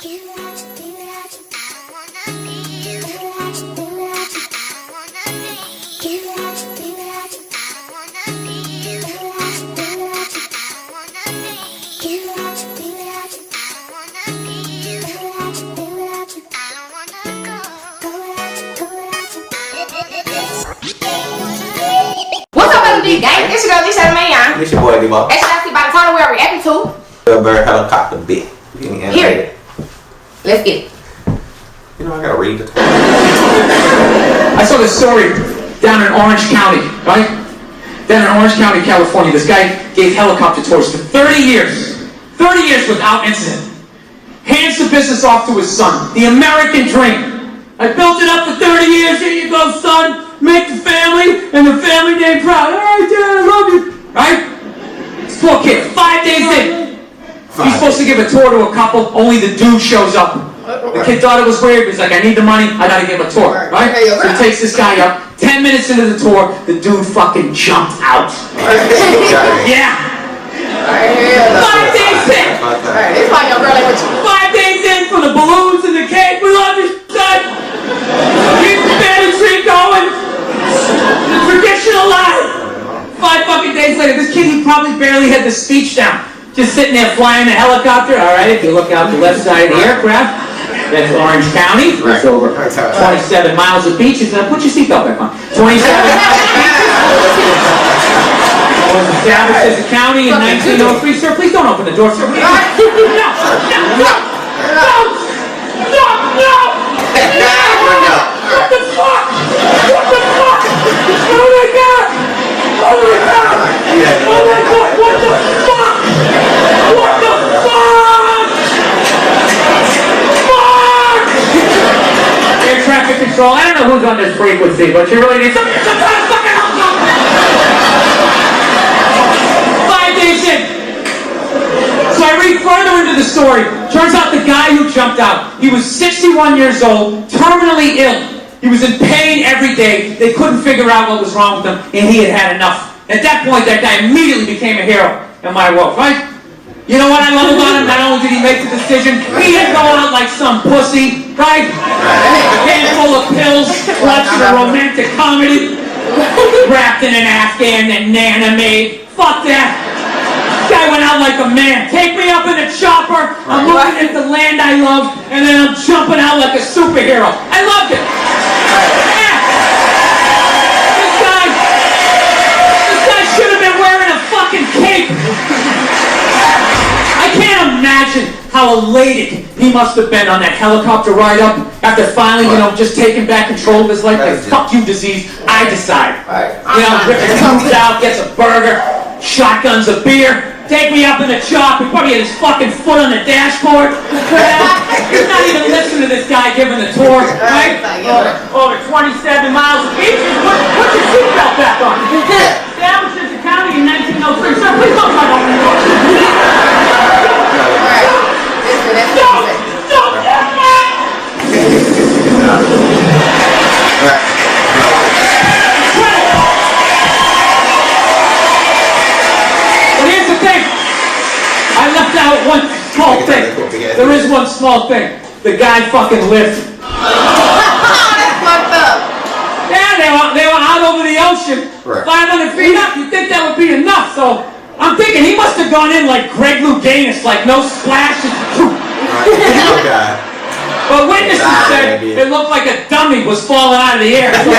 Gang, it's your girl LeShala Mayuan. It's your boy DEBO. As y'all see by the title we are reacting to Burr helicopter bit. Here. Let's get it. You know I gotta read the title. I saw this story down in Orange County, right? Down in Orange County, California. This guy gave helicopter tours for 30 years. 30 years without incident. Hands the business off to his son. The American dream. I built it up for 30 years. Here you go, son. Make the family and the family name proud. All right, Dad, I love you. Right? This poor kid, 5 days in. He's supposed to give a tour to a couple. Only the dude shows up. The kid thought it was weird. He's like, I need the money. I gotta give him a tour. Right? So he takes this guy up. 10 minutes into the tour, the dude fucking jumped out. Yeah. 5 days in. This is why your girl ain't with you. 5 days in for the balloons and the cake. We love you, son. Keep the family tree going. The traditional life. 5 fucking days later, this kid, he probably barely had the speech down. Just sitting there flying the helicopter. All right, if you look out the left side of the aircraft, that's Orange County. It's over 27 miles of beaches. Now put your seatbelt back on. 27 miles of beaches. It was established as a county in 1903. Sir, please don't open the door, sir. No. What the fuck? What the fuck? Oh my god! Oh my god! Oh my god! What the fuck? What the fuck? Fuck! Air traffic control. I don't know who's on this frequency, but you really need some kind of fucking helicopter. 5 days in. So I read further into the story. Turns out the guy who jumped out, he was 61 years old, terminally ill. He was in pain every day. They couldn't figure out what was wrong with him, and he had had enough. At that point, that guy immediately became a hero in my world, right? You know what I love about him? Not only did he make the decision, he didn't go out like some pussy, right? A handful of pills, watching a romantic comedy, wrapped in an Afghan that Nana made. Fuck that. This guy went out like a man. Take me up in a chopper. I'm looking at the land I love, and then I'm jumping out like a superhero. I loved it. Yeah. This guy should have been wearing a fucking cape. I can't imagine how elated he must have been on that helicopter ride up after finally, just taking back control of his life. Like, fuck you, disease. I decide. Ripping comes out, gets a burger, shotguns a beer. Take me up in the chop. He probably had his fucking foot on the dashboard. He's not even listening to this guy giving the tour, right? Over 27 miles of beaches. Put your seatbelt back on. Established as a county in 1903. Sir, please don't try to open the door. One small thing. There is one small thing. The guy fucking lived. That's fucked up. Yeah, they were out over the ocean, 500 feet up. You'd think that would be enough. So I'm thinking he must have gone in like Greg Louganis, like no splashes. But witnesses said it looked like a dummy was falling out of the air. So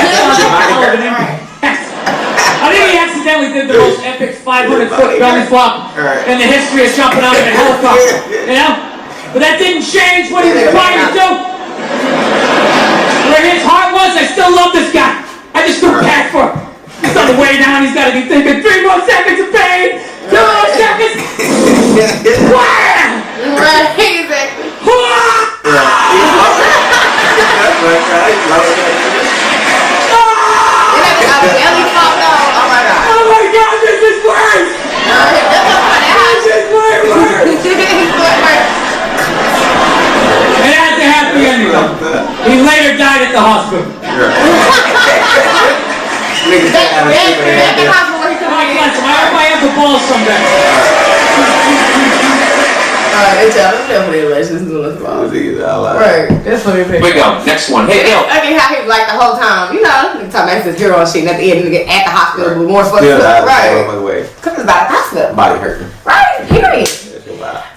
I think he accidentally did the most epic 500-foot belly flop in the history of jumping out of a helicopter, But that didn't change what he was trying to do. Where his heart was, I still love this guy. I just feel bad for him. He's on the way down, he's got to be thinking, 3 more seconds of pain, 2 more seconds. Right, exactly. Belly flop though. Oh my god. Oh my god, this is worse! This is way worse! It had a happy ending though. He later died at the hospital. I hope I have the balls someday. Right, it's definitely elections doing this wrong. Right, that's funny. Here we go. Next one. Hey, Bill. I mean, how he was like the whole time, you know, talking about this hero and shit, and at the end, nigga at the hospital with more fucking stuff. Right. Cause it's about the hospital. Body hurting. Right, period.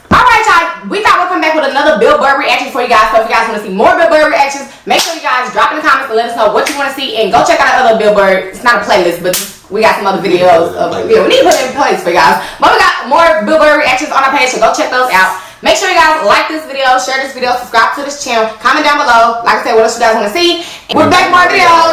Alright, y'all, we thought we'd come back with another Bill Burr reaction for you guys. So if you guys want to see more Bill Burr reactions, make sure you guys drop in the comments and let us know what you want to see. And go check out our other Bill Burr. It's not a playlist, but we got some other videos of we need to put it in place for you guys. But we got more Bill Burr reactions on our page, so go check those out. Make sure you guys like this video, share this video, subscribe to this channel, comment down below. Like I said, what else you guys want to see. We're back with more videos.